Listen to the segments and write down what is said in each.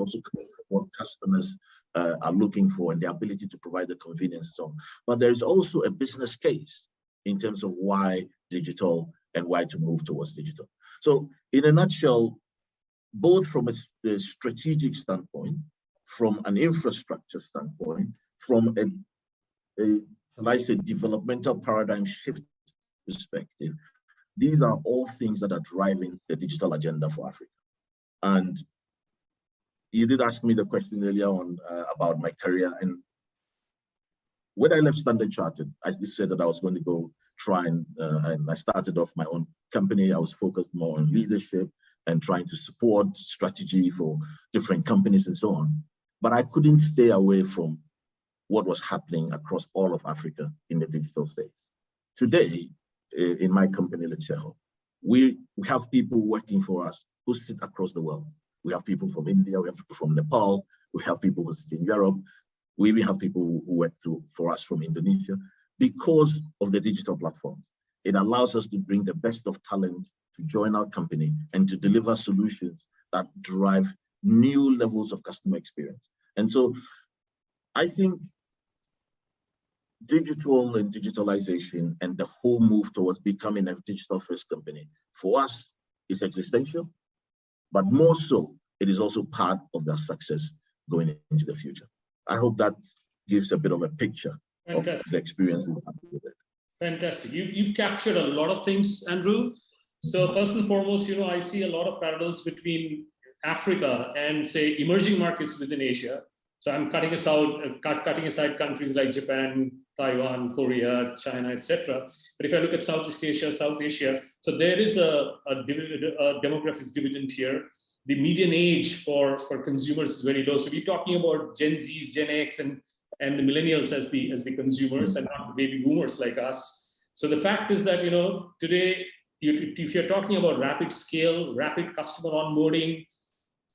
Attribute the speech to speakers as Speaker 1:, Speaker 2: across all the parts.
Speaker 1: also clear for what customers are looking for and the ability to provide the convenience and so on. But there is also a business case in terms of why digital and why to move towards digital. So in a nutshell, both from a strategic standpoint, from an infrastructure standpoint, from shall I say, developmental paradigm shift perspective, these are all things that are driving the digital agenda for Africa. And you did ask me the question earlier on about my career. And when I left Standard Chartered, I just said that I was going to go try and I started off my own company. I was focused more on leadership and trying to support strategy for different companies and so on. But I couldn't stay away from what was happening across all of Africa in the digital space. Today, in my company, Lecheho, we have people working for us who sit across the world. We have people from India, we have people from Nepal, we have people who sit in Europe, we even have people who work for us from Indonesia. Because of the digital platform, it allows us to bring the best of talent to join our company and to deliver solutions that drive new levels of customer experience. And so I think digital and digitalization and the whole move towards becoming a digital first company for us is existential, but more so, it is also part of their success going into the future. I hope that gives a bit of a picture of the experience we've had with it.
Speaker 2: Fantastic. You've captured a lot of things, Andrew. So first and foremost, I see a lot of parallels between Africa and, say, emerging markets within Asia. So I'm cutting aside countries like Japan, Taiwan, Korea, China, etc. But if I look at Southeast Asia, South Asia, so there is a demographics dividend here. The median age for consumers is very low. So we're talking about Gen Zs, Gen X, and the millennials as the consumers, and not baby boomers like us. So the fact is that today, if you're talking about rapid scale, rapid customer onboarding,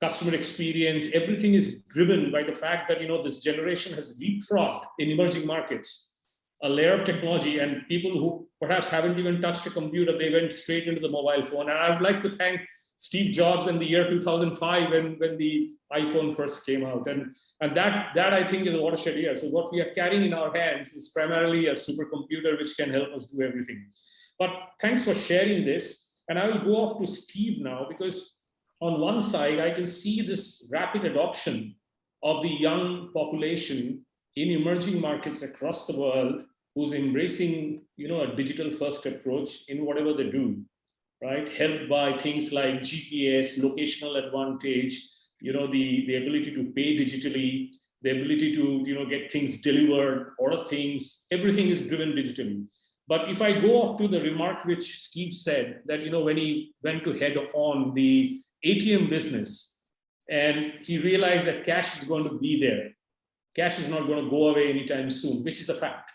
Speaker 2: customer experience, everything is driven by the fact that this generation has leapfrogged in emerging markets a layer of technology, and people who perhaps haven't even touched a computer, they went straight into the mobile phone. And I would like to thank Steve Jobs in the year 2005 when the iPhone first came out. And that I think is a watershed year. So what we are carrying in our hands is primarily a supercomputer which can help us do everything. But thanks for sharing this. And I will go off to Steve now, because on one side, I can see this rapid adoption of the young population in emerging markets across the world who's embracing a digital first approach in whatever they do. Right, helped by things like GPS, locational advantage, the ability to pay digitally, the ability to get things delivered, order things, everything is driven digitally. But if I go off to the remark which Steve said, that when he went to head on the ATM business, and he realized that cash is going to be there, cash is not going to go away anytime soon, which is a fact.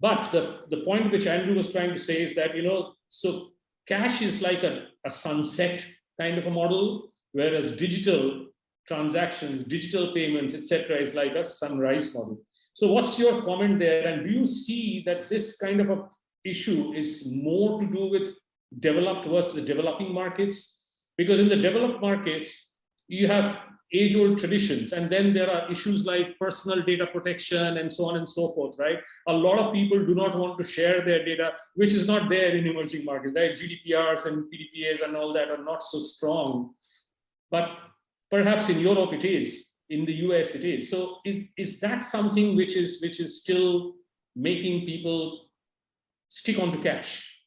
Speaker 2: But the point which Andrew was trying to say is that so cash is like a sunset kind of a model, whereas digital transactions, digital payments, etc., is like a sunrise model. So what's your comment there? And do you see that this kind of a issue is more to do with developed versus developing markets? Because in the developed markets, you have age-old traditions, and then there are issues like personal data protection and so on and so forth, right? A lot of people do not want to share their data, which is not there in emerging markets, right? GDPRs and PDPAs and all that are not so strong, but perhaps in Europe it is, in the US it is. So is that something which is still making people stick onto cash?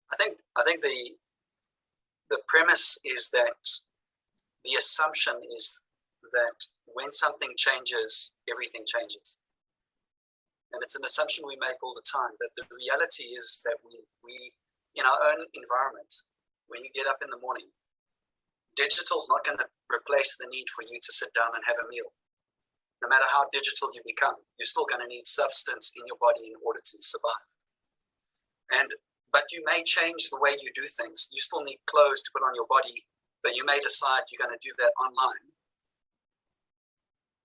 Speaker 3: I think the premise is that the assumption is that when something changes, everything changes. And it's an assumption we make all the time. But the reality is that we in our own environment, when you get up in the morning, digital is not going to replace the need for you to sit down and have a meal. No matter how digital you become, you're still going to need substance in your body in order to survive. But you may change the way you do things. You still need clothes to put on your body, but you may decide you're going to do that online.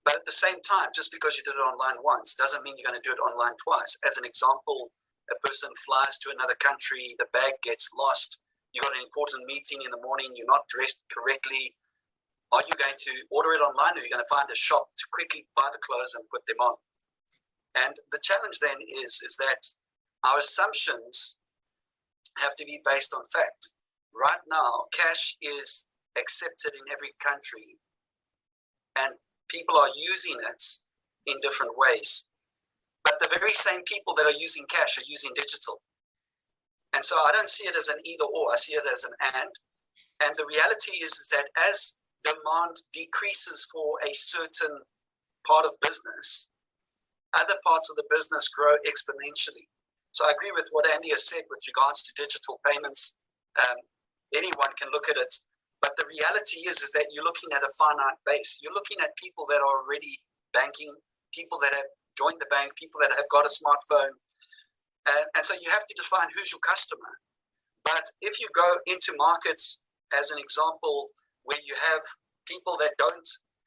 Speaker 3: But at the same time, just because you did it online once doesn't mean you're going to do it online twice. As an example, a person flies to another country, the bag gets lost, you got an important meeting in the morning, you're not dressed correctly, Are you going to order it online, or are you going to find a shop to quickly buy the clothes and put them on? And the challenge then is that our assumptions have to be based on fact. Right now, cash is accepted in every country, and people are using it in different ways. But the very same people that are using cash are using digital. And so I don't see it as an either or, I see it as an and. And the reality is that as demand decreases for a certain part of business, other parts of the business grow exponentially. So I agree with what Andy has said with regards to digital payments. Anyone can look at it, but the reality is that you're looking at a finite base. You're looking at people that are already banking, people that have joined the bank, people that have got a smartphone. And so you have to define who's your customer. But if you go into markets, as an example, where you have people that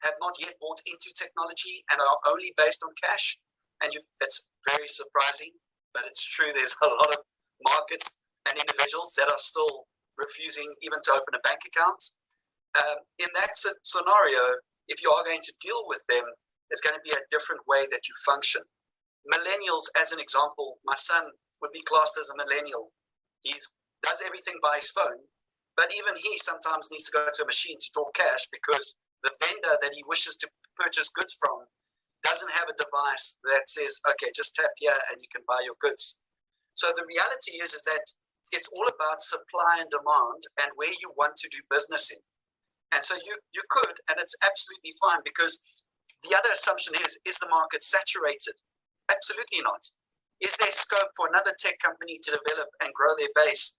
Speaker 3: have not yet bought into technology and are only based on cash, and it's very surprising, but it's true. There's a lot of markets and individuals that are still refusing even to open a bank account. In that scenario, if you are going to deal with them, it's going to be a different way that you function. Millennials, as an example, my son would be classed as a millennial. He does everything by his phone, but even he sometimes needs to go to a machine to draw cash because the vendor that he wishes to purchase goods from doesn't have a device that says, okay, just tap here and you can buy your goods. So the reality is that it's all about supply and demand and where you want to do business in. And so you could, and it's absolutely fine, because the other assumption is the market saturated? Absolutely not. Is there scope for another tech company to develop and grow their base?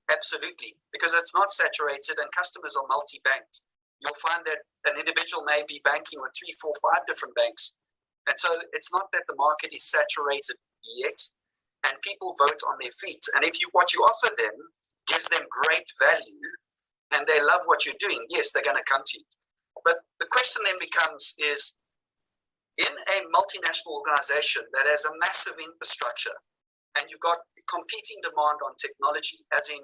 Speaker 3: Absolutely, because it's not saturated and customers are multi-banked. You'll find that an individual may be banking with 3, 4, 5 different banks. And so it's not that the market is saturated yet, and people vote on their feet. And if what you offer them gives them great value and they love what you're doing, yes, they're going to come to you. But the question then becomes is, in a multinational organization that has a massive infrastructure and you've got competing demand on technology, as in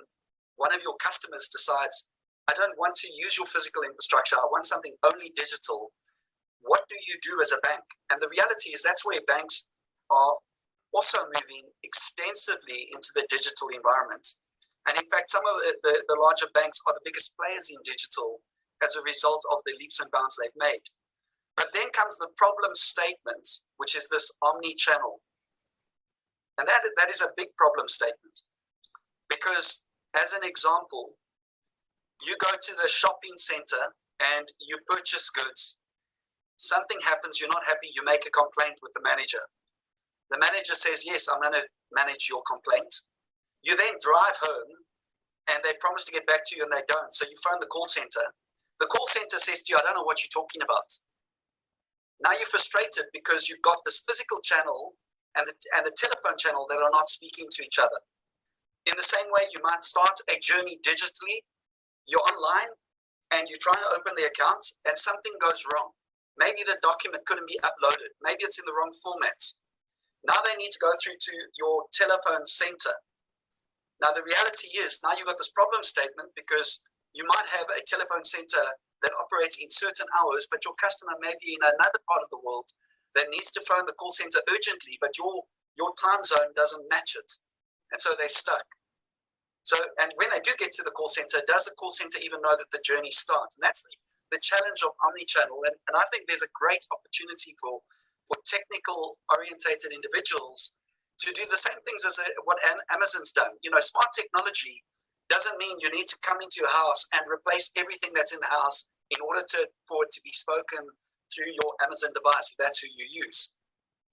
Speaker 3: one of your customers decides, I don't want to use your physical infrastructure, I want something only digital. What do you do as a bank? And the reality is that's where banks are also moving extensively into the digital environment. And in fact, some of the larger banks are the biggest players in digital as a result of the leaps and bounds they've made. But then comes the problem statement, which is this omni-channel. And that is a big problem statement. Because as an example, you go to the shopping center and you purchase goods. Something happens, you're not happy, you make a complaint with the manager. The manager says, yes, I'm going to manage your complaint. You then drive home and they promise to get back to you and they don't. So you phone the call center. The call center says to you, I don't know what you're talking about. Now you're frustrated because you've got this physical channel and the telephone channel that are not speaking to each other. In the same way, you might start a journey digitally. You're online and you try to open the account and something goes wrong. Maybe the document couldn't be uploaded. Maybe it's in the wrong format. Now they need to go through to your telephone center. Now the reality is now you've got this problem statement because you might have a telephone center that operates in certain hours, but your customer may be in another part of the world that needs to phone the call center urgently, but your time zone doesn't match it. And so they're stuck. So, and when they do get to the call center, does the call center even know that the journey starts? And that's the challenge of omnichannel. And I think there's a great opportunity for technical orientated individuals to do the same things as what Amazon's done. You know, smart technology doesn't mean you need to come into your house and replace everything that's in the house in order for it to be spoken through your Amazon device, if that's who you use.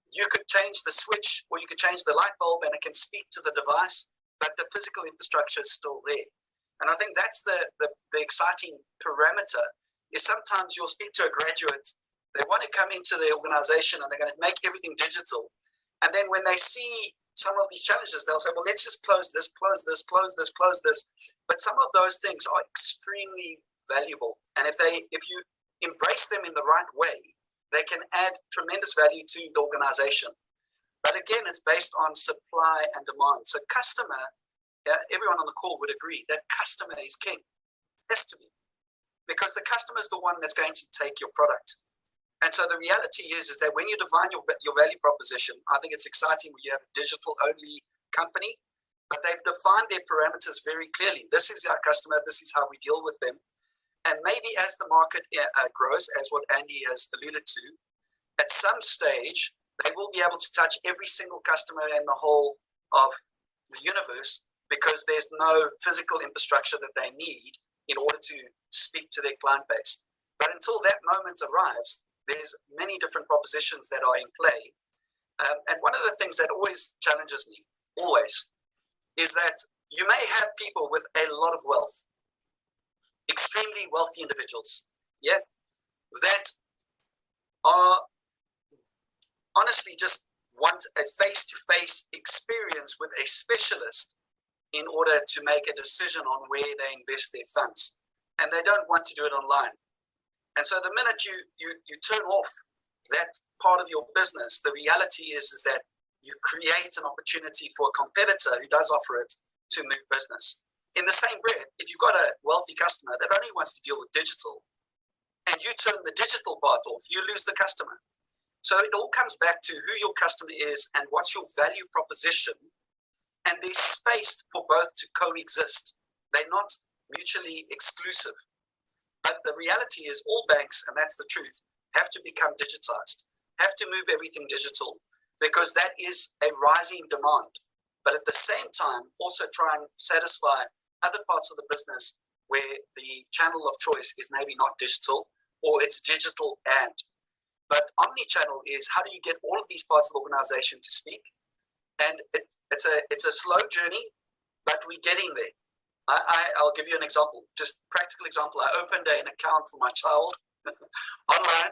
Speaker 3: You could change the switch or you could change the light bulb and it can speak to the device, but the physical infrastructure is still there. And I think that's the exciting parameter is sometimes you'll speak to a graduate, they want to come into the organization and they're going to make everything digital. And then when they see some of these challenges, they'll say, well, let's just close this. But some of those things are extremely valuable. And if you embrace them in the right way, they can add tremendous value to the organization. But again, it's based on supply and demand. So customer, everyone on the call would agree that customer is king. Has to be. because the customer is the one that's going to take your product. And so the reality is that when you define your value proposition, I think it's exciting when you have a digital-only company, but they've defined their parameters very clearly. This is our customer. This is how we deal with them. And maybe as the market grows, as what Andy has alluded to, at some stage, they will be able to touch every single customer in the whole of the universe because there's no physical infrastructure that they need in order to speak to their client base. But until that moment arrives, there's many different propositions that are in play. And one of the things that always challenges me, is that you may have people with a lot of wealth, extremely wealthy individuals, that are honestly just want a face-to-face experience with a specialist in order to make a decision on where they invest their funds. And they don't want to do it online. And so the minute you turn off that part of your business, the reality is that you create an opportunity for a competitor who does offer it to move business. In the same breath, if you've got a wealthy customer that only wants to deal with digital, and you turn the digital part off, you lose the customer. So it all comes back to who your customer is and what's your value proposition, and there's space for both to coexist. They're not mutually exclusive. But the reality is all banks, and that's the truth, have to become digitized, have to move everything digital, because that is a rising demand. But at the same time, also try and satisfy other parts of the business where the channel of choice is maybe not digital, or it's digital and. But omni-channel is how do you get all of these parts of the organization to speak? And it's a slow journey, but we're getting there. I'll give you an example, just practical example. I opened an account for my child online,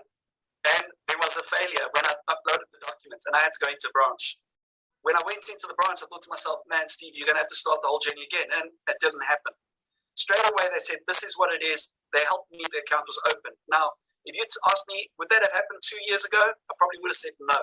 Speaker 3: and there was a failure when I uploaded the documents, and I had to go into a branch. When I went into the branch, I thought to myself, man, Steve, you're going to have to start the whole journey again, and it didn't happen. Straight away, they said, this is what it is. They helped me, the account was open. Now, if you asked me, would that have happened 2 years ago? I probably would have said no.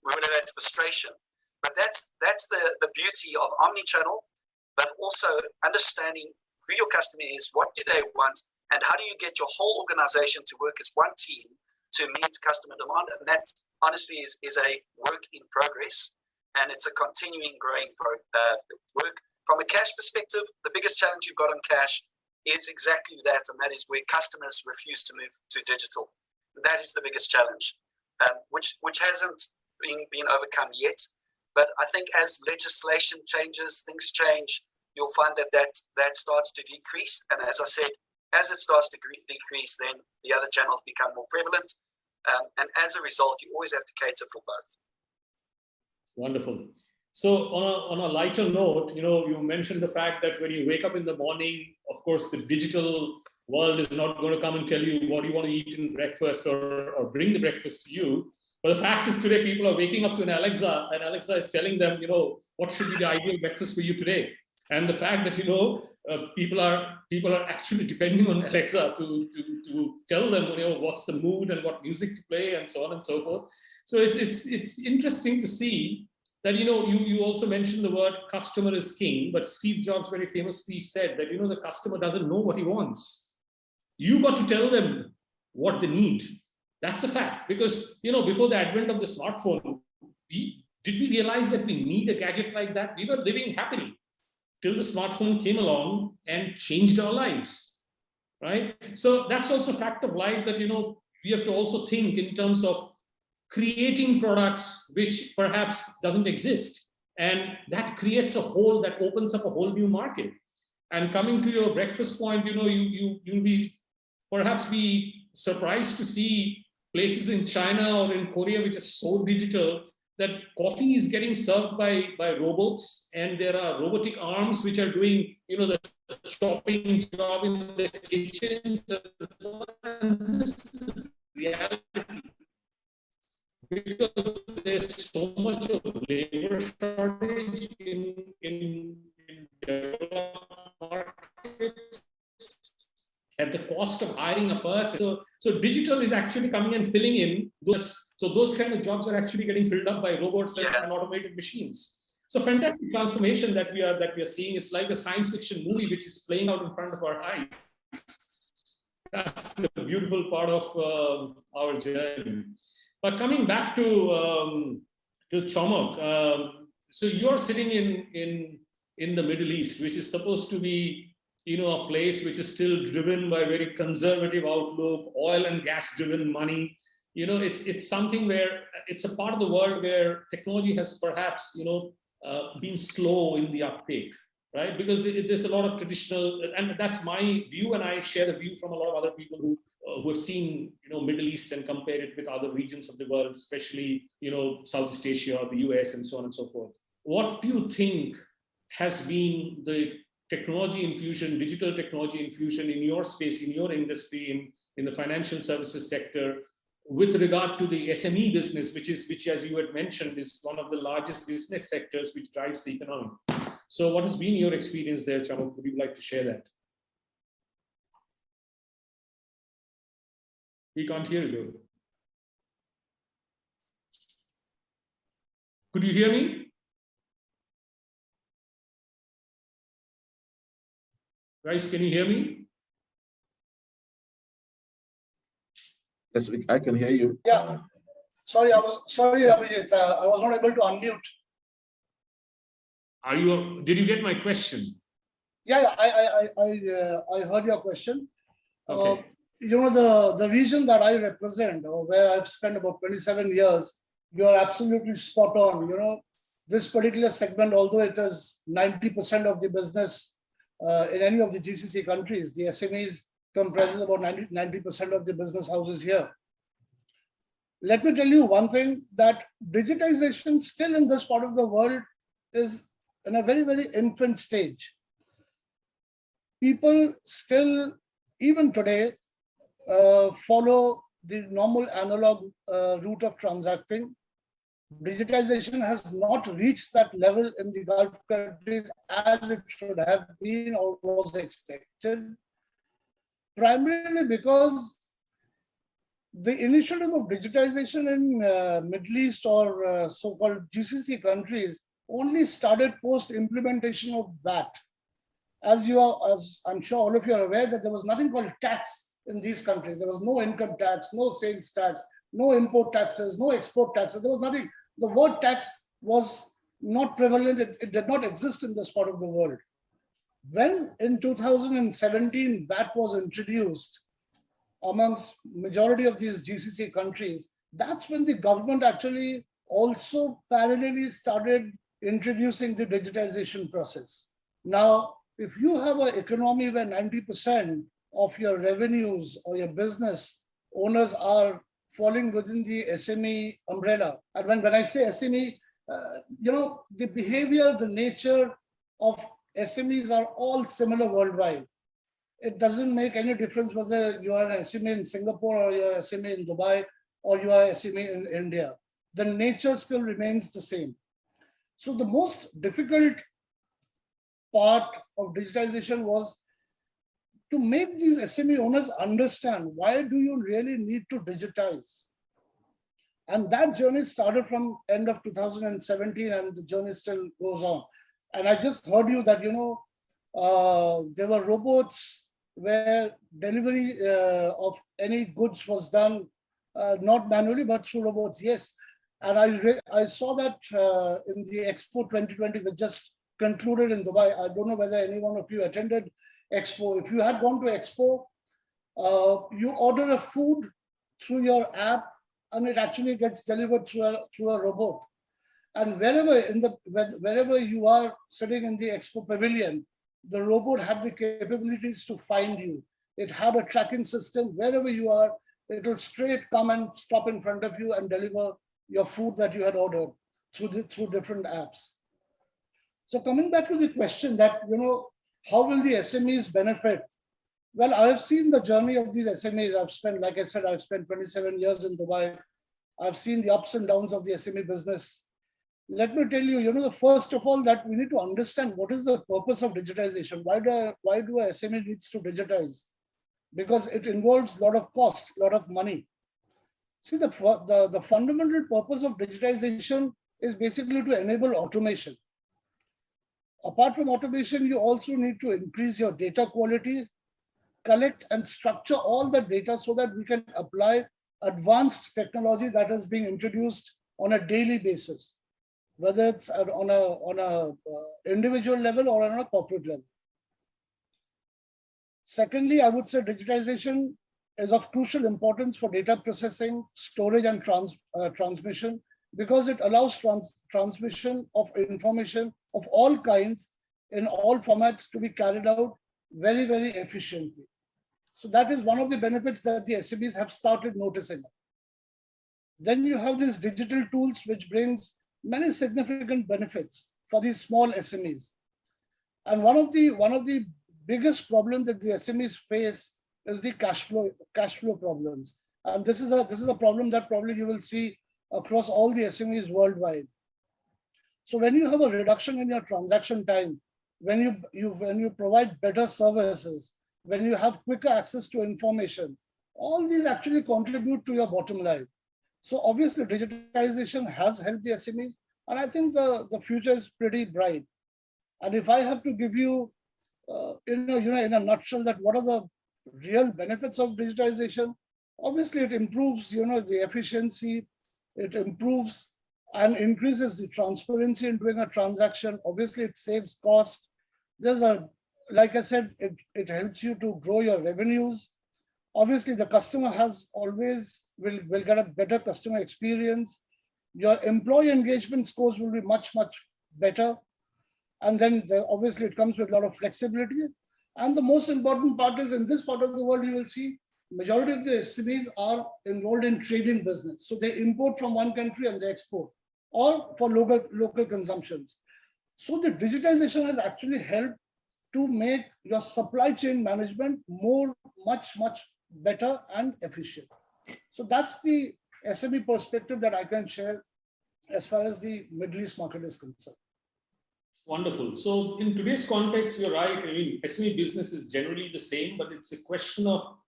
Speaker 3: We would have had frustration. But that's the beauty of omni-channel, but also understanding who your customer is, what do they want, and how do you get your whole organization to work as one team to meet customer demand. And that honestly is a work in progress, and it's a continuing growing work. From a cash perspective, the biggest challenge you've got on cash is exactly that, and that is where customers refuse to move to digital. That is the biggest challenge, which hasn't been overcome yet. But I think as legislation changes, things change, you'll find that starts to decrease. And as I said, as it starts to decrease, then the other channels become more prevalent. And as a result, you always have to cater for both.
Speaker 2: Wonderful. So on a lighter note, you mentioned the fact that when you wake up in the morning, of course, the digital world is not going to come and tell you what you want to eat in breakfast or bring the breakfast to you. But the fact is today people are waking up to an Alexa, and Alexa is telling them, what should be the ideal breakfast for you today. And the fact that, people are actually depending on Alexa to tell them, what's the mood and what music to play and so on and so forth. So it's interesting to see that, you also mentioned the word customer is king, but Steve Jobs very famously said that, the customer doesn't know what he wants. You got to tell them what they need. That's a fact, because, before the advent of the smartphone, did we realize that we need a gadget like that? We were living happily till the smartphone came along and changed our lives, right? So that's also a fact of life that, we have to also think in terms of creating products which perhaps doesn't exist. And that creates a hole that opens up a whole new market. And coming to your breakfast point, you'll be perhaps be surprised to see places in China or in Korea which is so digital that coffee is getting served by robots, and there are robotic arms which are doing, the chopping job in the kitchens. And this is reality. Because there's so much of labor shortage in developed markets at the cost of hiring a person. So digital is actually coming and filling in those. So those kind of jobs are actually getting filled up by robots and automated machines. So fantastic transformation that we are seeing. It's like a science fiction movie which is playing out in front of our eyes. That's the beautiful part of our journey. But coming back to Chomak, so you're sitting in the Middle East, which is supposed to be, a place which is still driven by very conservative outlook, oil and gas driven money. It's something where it's a part of the world where technology has perhaps, been slow in the uptake, right? Because there's a lot of traditional, and that's my view, and I share the view from a lot of other people who have seen, Middle East and compare it with other regions of the world, especially, Southeast Asia or the US and so on and so forth. What do you think has been the technology infusion, digital technology infusion in your space, in your industry, in the financial services sector, with regard to the SME business, which, as you had mentioned, is one of the largest business sectors which drives the economy. So what has been your experience there, Chamak? Would you like to share that? We can't hear you. Could you hear me? Guys, can you hear me?
Speaker 1: Yes, I can hear you.
Speaker 4: Yeah. Sorry, Abhijit. I was not able to unmute.
Speaker 2: Did you get my question?
Speaker 4: Yeah, I heard your question.
Speaker 2: Okay.
Speaker 4: The region that I represent, or where I've spent about 27 years, you are absolutely spot on. This particular segment, although it is 90% of the business in any of the GCC countries, the SMEs comprises about 90% of the business houses here. Let me tell you one thing, that digitization still in this part of the world is in a very, very infant stage. People still, even today, follow the normal analog route of transacting. Digitization has not reached that level in the Gulf countries as it should have been or was expected, primarily because the initiative of digitization in Middle East or so-called GCC countries only started post-implementation of VAT. As I'm sure all of you are aware, that there was nothing called tax in these countries. There was no income tax, no sales tax, no import taxes, no export taxes. There was nothing. The word tax was not prevalent. It did not exist in this part of the world. When in 2017 VAT was introduced amongst majority of these GCC countries, that's when the government actually also parallelly started introducing the digitization process. Now, if you have an economy where 90% of your revenues or your business owners are falling within the SME umbrella, and when I say SME, the behavior, the nature of SMEs are all similar worldwide. It doesn't make any difference whether you are an SME in Singapore or you are an SME in Dubai or you are an SME in India. The nature still remains the same. So the most difficult part of digitization was to make these SME owners understand, why do you really need to digitize? And that journey started from end of 2017 and the journey still goes on. And I just heard you that, there were robots where delivery of any goods was done, not manually, but through robots, yes. And I saw that in the Expo 2020, which just concluded in Dubai. I don't know whether any one of you attended Expo. If you had gone to Expo, you order a food through your app and it actually gets delivered through a robot. And wherever you are sitting in the Expo pavilion, the robot had the capabilities to find you. It had a tracking system. Wherever you are, it will straight come and stop in front of you and deliver your food that you had ordered through different apps. So coming back to the question that, how will the SMEs benefit? Well, I have seen the journey of these SMEs. Like I said, I've spent 27 years in Dubai. I've seen the ups and downs of the SME business. Let me tell you, first of all, that we need to understand what is the purpose of digitization. Why do a SME needs to digitize? Because it involves a lot of cost, a lot of money. See, the fundamental purpose of digitization is basically to enable automation. Apart from automation, you also need to increase your data quality. collect and structure all the data so that we can apply advanced technology that is being introduced on a daily basis, whether it's on a individual level or on a corporate level. Secondly, I would say digitization is of crucial importance for data processing, storage, and transmission, because it allows transmission of information of all kinds in all formats to be carried out very, very efficiently. So that is one of the benefits that the SMEs have started noticing. Then you have these digital tools, which brings many significant benefits for these small SMEs. And one of the biggest problems that the SMEs face is the cash flow problems. And this is a problem that probably you will see across all the SMEs worldwide. So when you have a reduction in your transaction time, when you provide better services, when you have quicker access to information, all these actually contribute to your bottom line. So obviously digitization has helped the SMEs, and I think the future is pretty bright. And if I have to give you, in a nutshell, that what are the real benefits of digitization? Obviously, it improves, the efficiency. It improves and increases the transparency in doing a transaction. Obviously, it saves cost. Like I said, it helps you to grow your revenues. Obviously, the customer will get a better customer experience. Your employee engagement scores will be much, much better. And then obviously it comes with a lot of flexibility. And the most important part is, in this part of the world, you will see majority of the SMEs are enrolled in trading business. So they import from one country and they export, or for local consumptions. So the digitization has actually helped to make your supply chain management much better and efficient. So that's the SME perspective that I can share as far as the Middle East market is concerned.
Speaker 2: Wonderful. So in today's context, you're right. I mean, SME business is generally the same, but it's a question of,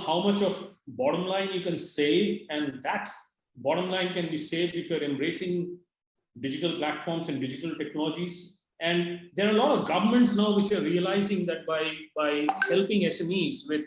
Speaker 2: how much of bottom line you can save, and that bottom line can be saved if you're embracing digital platforms and digital technologies. And there are a lot of governments now which are realizing that by helping SMEs with,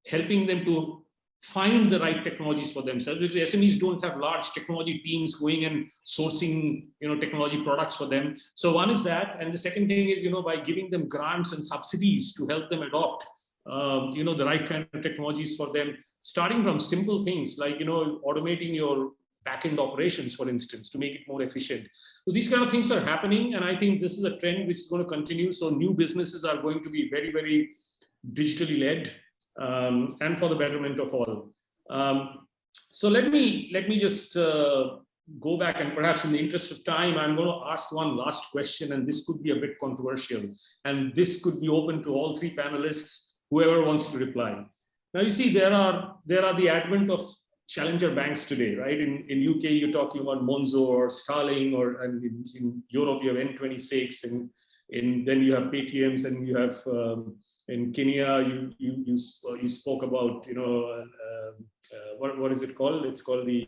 Speaker 2: helping them to find the right technologies for themselves, because SMEs don't have large technology teams going and sourcing, technology products for them. So one is that, and the second thing is, by giving them grants and subsidies to help them adopt, the right kind of technologies for them, starting from simple things like, automating your back-end operations, for instance, to make it more efficient. So these kind of things are happening, and I think this is a trend which is going to continue. So new businesses are going to be very, very digitally led, and for the betterment of all. So let me just go back, and perhaps in the interest of time, I'm going to ask one last question, and this could be a bit controversial, and this could be open to all three panelists, whoever wants to reply. Now, you see, there are the advent of challenger banks today, right? In UK, you're talking about Monzo or Starling, and in Europe, you have N26, and then you have Paytms, and you have in Kenya, you spoke about, what is it called? It's called the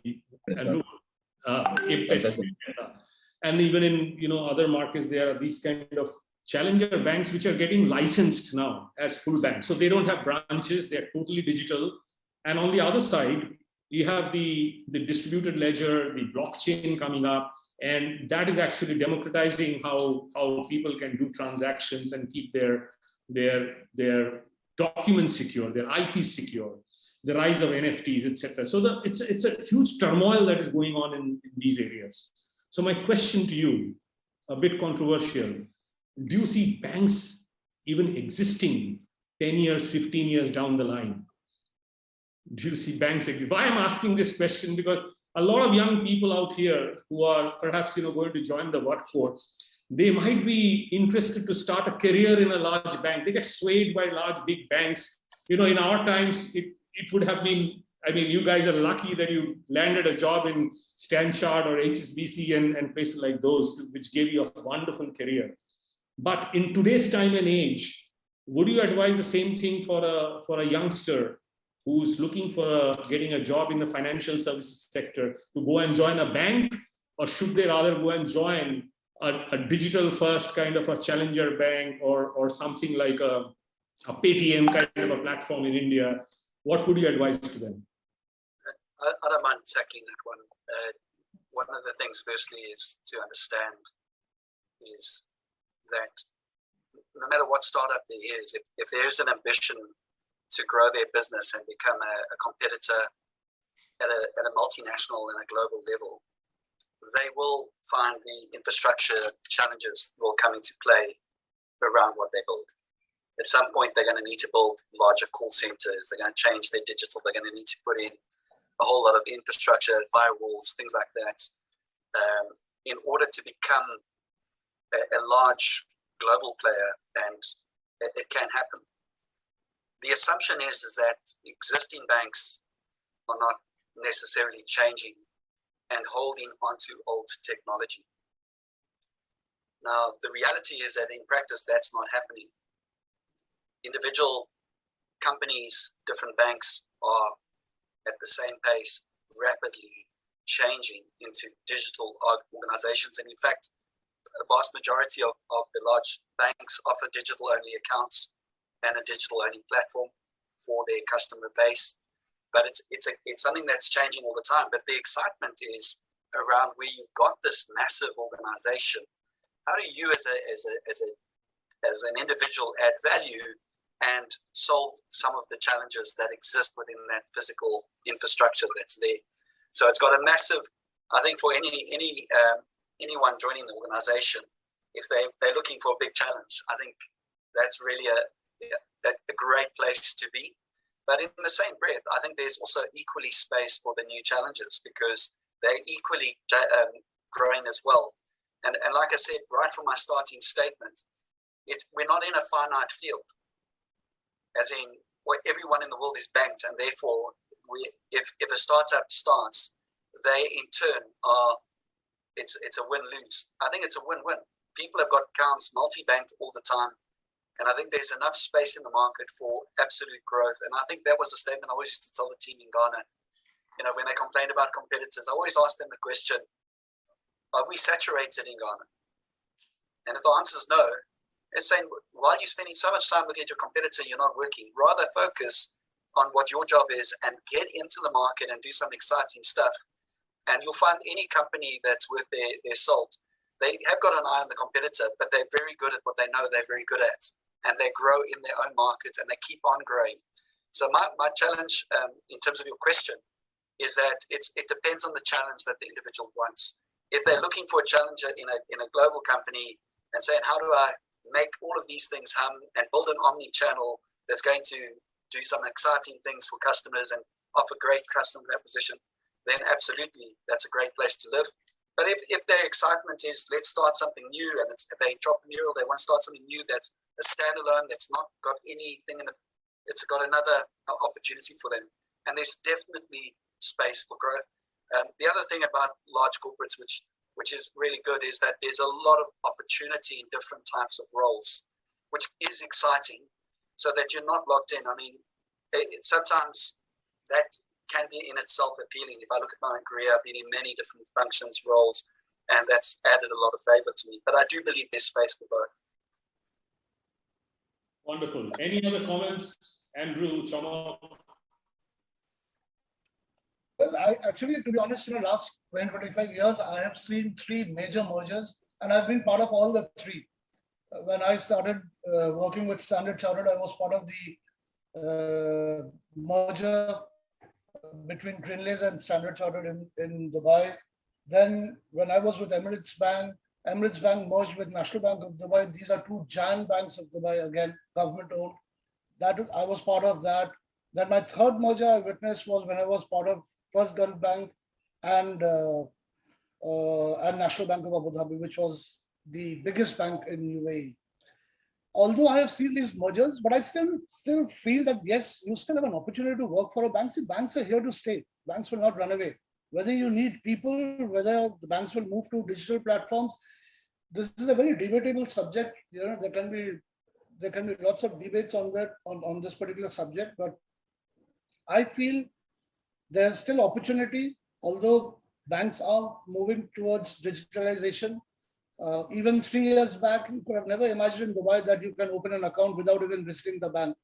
Speaker 2: and even in other markets, there are these kind of challenger banks which are getting licensed now as full banks. So they don't have branches; they're totally digital. And on the other side, you have the distributed ledger, the blockchain coming up, and that is actually democratizing how people can do transactions and keep their documents secure, their IP secure, the rise of NFTs, etc. So it's a huge turmoil that is going on in these areas. So my question to you, a bit controversial, do you see banks even existing 10 years, 15 years down the line? Do you see banks exist? Why I'm asking this question, because a lot of young people out here who are perhaps going to join the workforce, they might be interested to start a career in a large bank. They get swayed by large, big banks. In our times, it would have been, I mean, you guys are lucky that you landed a job in Stanchart or HSBC and places like those, which gave you a wonderful career. But in today's time and age, would you advise the same thing for a youngster who's looking for getting a job in the financial services sector, to go and join a bank, or should they rather go and join a digital first kind of a challenger bank, or something like a a Paytm kind of a platform in India, what would you advise to them?
Speaker 3: I don't mind tackling that one. One of the things, firstly, is to understand is that no matter what startup there is, if there is an ambition to grow their business and become a competitor at a multinational and a global level, they will find the infrastructure challenges will come into play around what they build. At some point, they're going to need to build larger call centers. They're going to change their digital. They're going to need to put in a whole lot of infrastructure, firewalls, things like that, in order to become a large global player, and it can happen. The assumption is that existing banks are not necessarily changing and holding onto old technology. Now, the reality is that in practice, that's not happening. Individual companies, different banks are at the same pace, rapidly changing into digital organizations. And in fact, a vast majority of the large banks offer digital-only accounts and a digital-only platform for their customer base. But it's something that's changing all the time. But the excitement is around where you've got this massive organization. How do you, as an individual, add value and solve some of the challenges that exist within that physical infrastructure that's there? So it's got a massive, I think, for anyone joining the organization, if they're looking for a big challenge, I think that's really a great place to be. But in the same breath, I think there's also equally space for the new challenges, because they're equally growing as well. And like I said, right from my starting statement, we're not in a finite field, as in everyone in the world is banked, and therefore, if a startup starts, they in turn are, it's a win-lose. I think it's a win-win. People have got accounts multi-banked all the time, and I think there's enough space in the market for absolute growth. And I think that was a statement I always used to tell the team in Ghana. You know, when they complained about competitors, I always ask them the question, are we saturated in Ghana? And if the answer is no, it's saying, while you're spending so much time looking at your competitor, you're not working. Rather focus on what your job is and get into the market and do some exciting stuff. And you'll find any company that's worth their salt, they have got an eye on the competitor, but they're very good at what they know they're very good at. And they grow in their own markets, and they keep on growing. So my challenge in terms of your question is that it depends on the challenge that the individual wants. If they're looking for a challenger in a global company and saying, how do I make all of these things hum and build an omni-channel that's going to do some exciting things for customers and offer great customer acquisition, then absolutely, that's a great place to live. But if their excitement is, let's start something new, and they're entrepreneurial, they want to start something new that's a standalone, that's not got anything in it, it's got another opportunity for them. And there's definitely space for growth. The other thing about large corporates, which is really good, is that there's a lot of opportunity in different types of roles, which is exciting, so that you're not locked in. I mean, sometimes that can be in itself appealing. If I look at my own career, I've been in many different functions, roles, and that's added a lot of favor to me. But I do believe there's space for both.
Speaker 2: Wonderful. Any other comments? Andrew, Chama?
Speaker 4: Well, actually, to be honest, in the last 20-25 years, I have seen 3 major mergers, and I've been part of all the 3. When I started working with Standard Chartered, I was part of the merger between Greenlays and Standard Chartered in Dubai. Then when I was with Emirates Bank merged with National Bank of Dubai. These are 2 giant banks of Dubai, again, government owned. I was part of that. Then my 3rd merger I witnessed was when I was part of First Gulf Bank and National Bank of Abu Dhabi, which was the biggest bank in UAE. Although I have seen these mergers, but I still feel that, yes, you still have an opportunity to work for a bank. See, banks are here to stay. Banks will not run away. Whether you need people, whether the banks will move to digital platforms, this is a very debatable subject. You know, there can be lots of debates on that, on this particular subject, but I feel there's still opportunity, although banks are moving towards digitalization. Even 3 years back, you could have never imagined in Dubai that you can open an account without even visiting the bank.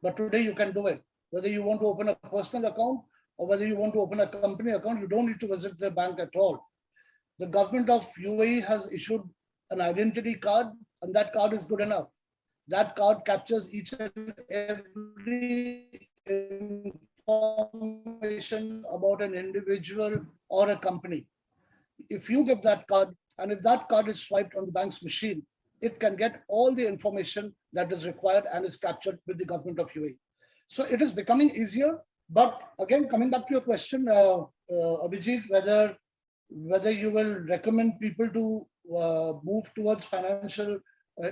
Speaker 4: But today you can do it. Whether you want to open a personal account or whether you want to open a company account, you don't need to visit the bank at all. The government of UAE has issued an identity card, and that card is good enough. That card captures each and every information about an individual or a company. If you give that card, and if that card is swiped on the bank's machine, it can get all the information that is required and is captured with the government of UAE. So it is becoming easier. But again, coming back to your question, Abhijit, whether you will recommend people to move towards financial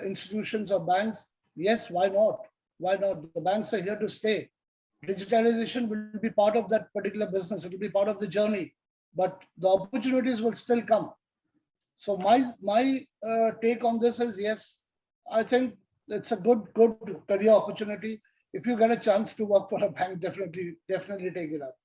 Speaker 4: institutions or banks, yes, why not? Why not? The banks are here to stay. Digitalization will be part of that particular business. It will be part of the journey, but the opportunities will still come. So my take on this is, yes, I think it's a good career opportunity. If you get a chance to work for a bank, definitely take it up.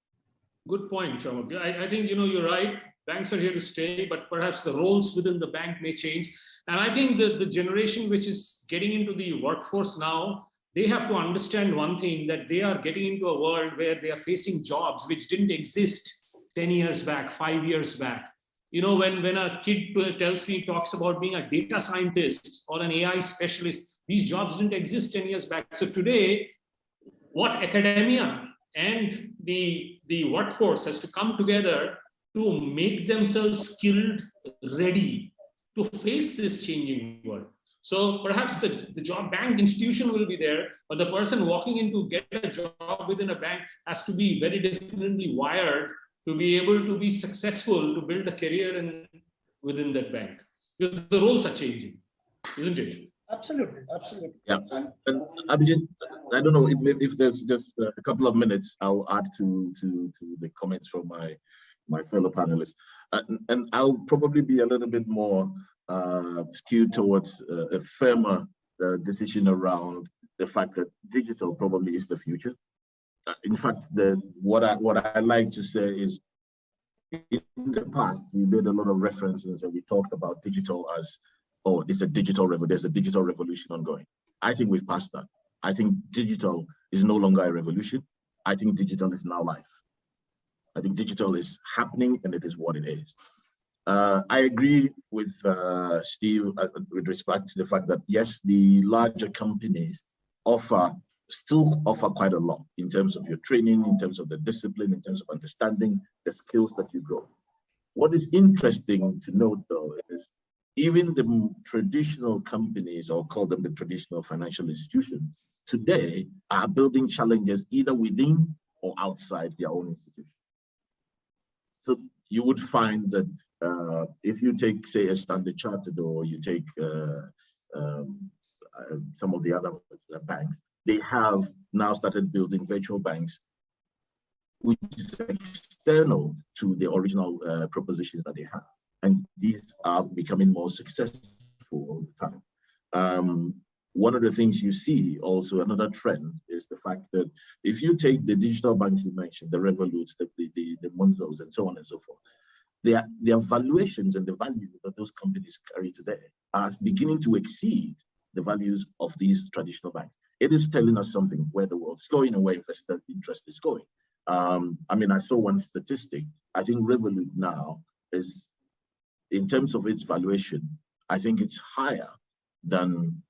Speaker 2: Good point, Shamak. I think, you're right. Banks are here to stay, but perhaps the roles within the bank may change. And I think the generation which is getting into the workforce now, they have to understand one thing, that they are getting into a world where they are facing jobs which didn't exist 10 years back, 5 years back. When a kid talks about being a data scientist or an AI specialist, these jobs didn't exist 10 years back. So today, what academia and the workforce has to come together to make themselves skilled, ready to face this changing world. So perhaps the job bank institution will be there, but the person walking in to get a job within a bank has to be very differently wired to be able to be successful, to build a career within that bank. Because the roles are changing, isn't it?
Speaker 4: Absolutely.
Speaker 1: Yeah, and Abhijit, I don't know if there's just a couple of minutes, I'll add to the comments from my fellow panelists, and I'll probably be a little bit more skewed towards a firmer decision around the fact that digital probably is the future. In fact, what I like to say is, in the past, we made a lot of references and we talked about digital as, oh, there's a digital revolution ongoing. I think we've passed that. I think digital is no longer a revolution. I think digital is now life. I think digital is happening and it is what it is. I agree with Steve with respect to the fact that, yes, the larger companies still offer quite a lot in terms of your training, in terms of the discipline, in terms of understanding the skills that you grow. What is interesting to note, though, is even the traditional companies, or call them the traditional financial institutions, today are building challenges either within or outside their own institution. So you would find that if you take, say, a Standard Chartered, or you take some of the other banks, they have now started building virtual banks, which is external to the original propositions that they have. And these are becoming more successful all the time. One of the things you see also, another trend, is the fact that if you take the digital banks you mentioned, the Revoluts, the Monzos, and so on and so forth, their valuations and the value that those companies carry today are beginning to exceed the values of these traditional banks. It is telling us something, where the world's going and where investor interest is going. I mean, I saw one statistic. I think Revolut now is, in terms of its valuation, I think it's higher than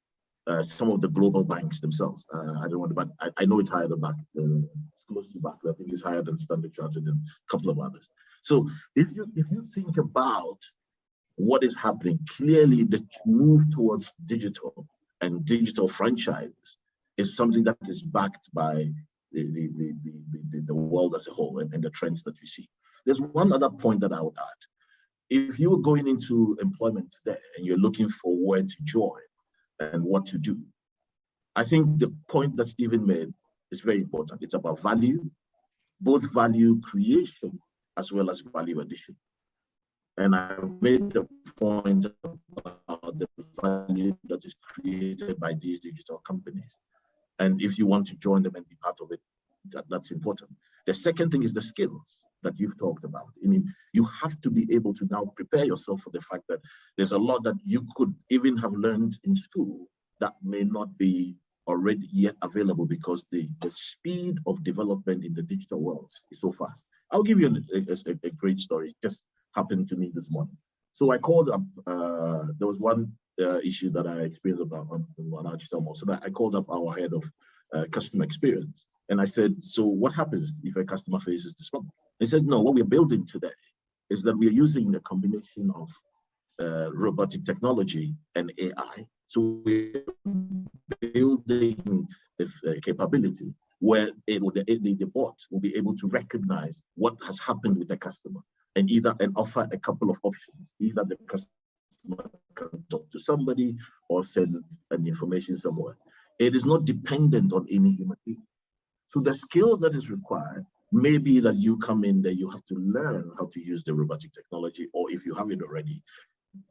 Speaker 1: some of the global banks themselves. I don't want to, but I know it's higher than close to back. I think it's higher than Standard Chartered and a couple of others. So if you think about what is happening, clearly the move towards digital and digital franchises is something that is backed by the world as a whole and the trends that we see. There's one other point that I would add. If you were going into employment today and you're looking for where to join and what to do, I think the point that Stephen made is very important. It's about value, both value creation as well as value addition. And I made the point about the value that is created by these digital companies. And if you want to join them and be part of it, That's important. The second thing is the skills that you've talked about. I mean, you have to be able to now prepare yourself for the fact that there's a lot that you could even have learned in school that may not be already yet available because the speed of development in the digital world is so fast. I'll give you a great story. It just happened to me this morning. So I called up, there was one issue that I experienced about on our digital. So that I called up our head of customer experience. And I said, so what happens if a customer faces this problem? He said, no, what we're building today is that we're using a combination of robotic technology and AI. So we're building a capability where the bot will be able to recognize what has happened with the customer and offer a couple of options. Either the customer can talk to somebody or send an information somewhere. It is not dependent on any human being. So the skill that is required may be that you come in there, you have to learn how to use the robotic technology, or if you have it already,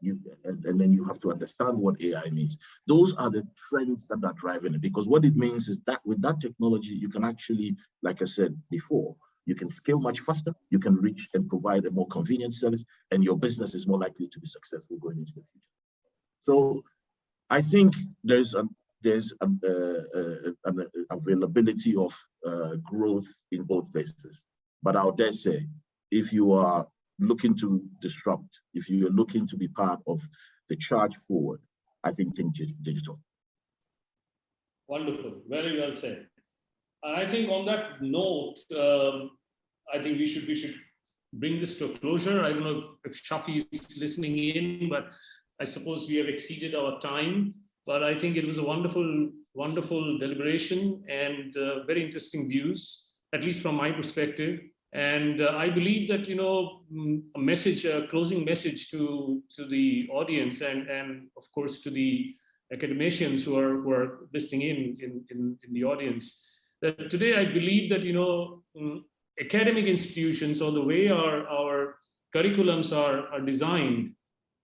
Speaker 1: and then you have to understand what AI means. Those are the trends that are driving it, because what it means is that with that technology, you can actually, like I said before, you can scale much faster, you can reach and provide a more convenient service, and your business is more likely to be successful going into the future. So I think there's an availability of growth in both places. But I would dare say, if you are looking to disrupt, if you are looking to be part of the charge forward, I think digital.
Speaker 2: Wonderful, very well said. I think on that note, I think we should bring this to a closure. I don't know if Shafi is listening in, but I suppose we have exceeded our time. But I think it was a wonderful deliberation and very interesting views, at least from my perspective. And I believe that, a closing message to the audience and of course to the academicians who are listening in the audience, that today I believe that, academic institutions, or the way our curriculums are designed,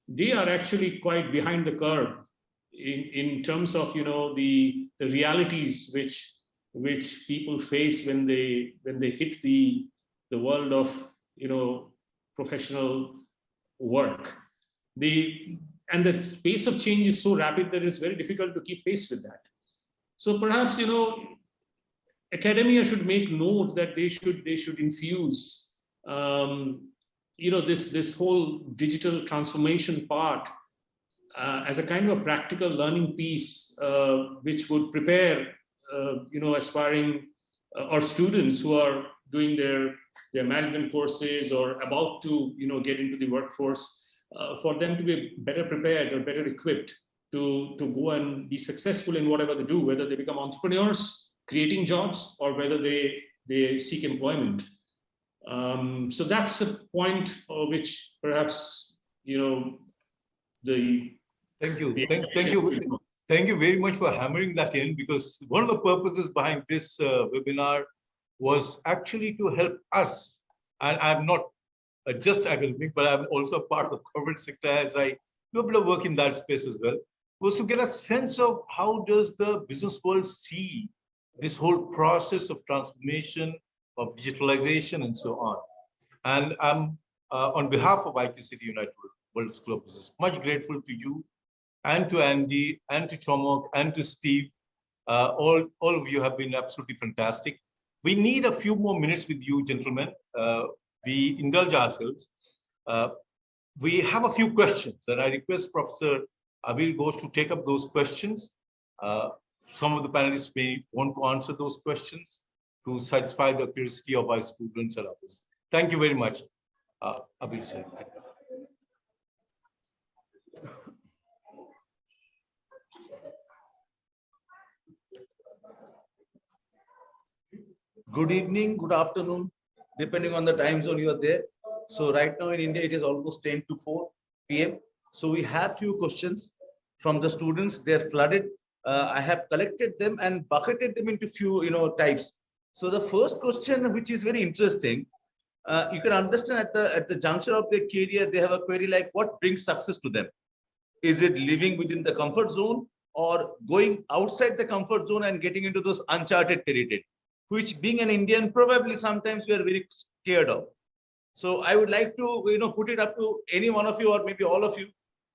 Speaker 2: they are actually quite behind the curve in terms of the realities which people face when they hit the world of professional work. And the pace of change is so rapid that it's very difficult to keep pace with that. So perhaps academia should make note that they should infuse this whole digital transformation part as a kind of a practical learning piece, which would prepare, aspiring or students who are doing their management courses or about to, get into the workforce, for them to be better prepared or better equipped to go and be successful in whatever they do, whether they become entrepreneurs, creating jobs, or whether they seek employment. So that's a point which perhaps,
Speaker 5: Thank you very much for hammering that in, because one of the purposes behind this webinar was actually to help us, and I'm not just academic, but I'm also a part of the corporate sector as I do a bit of work in that space as well, was to get a sense of how does the business world see this whole process of transformation, of digitalization, and so on. And I'm, on behalf of IQ City World School of Business, much grateful to you, and to Andy, and to Chomok, and to Steve. All of you have been absolutely fantastic. We need a few more minutes with you, gentlemen. We indulge ourselves. We have a few questions, and I request Professor Abir Ghosh to take up those questions. Some of the panelists may want to answer those questions to satisfy the curiosity of our students and others. Thank you very much, Abir sir.
Speaker 6: Good evening, good afternoon, depending on the time zone you are there. So right now in India, it is almost 10 to 4 p.m. So we have few questions from the students. They're flooded. I have collected them and bucketed them into few, types. So the first question, which is very interesting, you can understand at the juncture of their career, they have a query like, what brings success to them? Is it living within the comfort zone or going outside the comfort zone and getting into those uncharted territory? which being an Indian, probably sometimes we are very scared of. So I would like to, put it up to any one of you or maybe all of you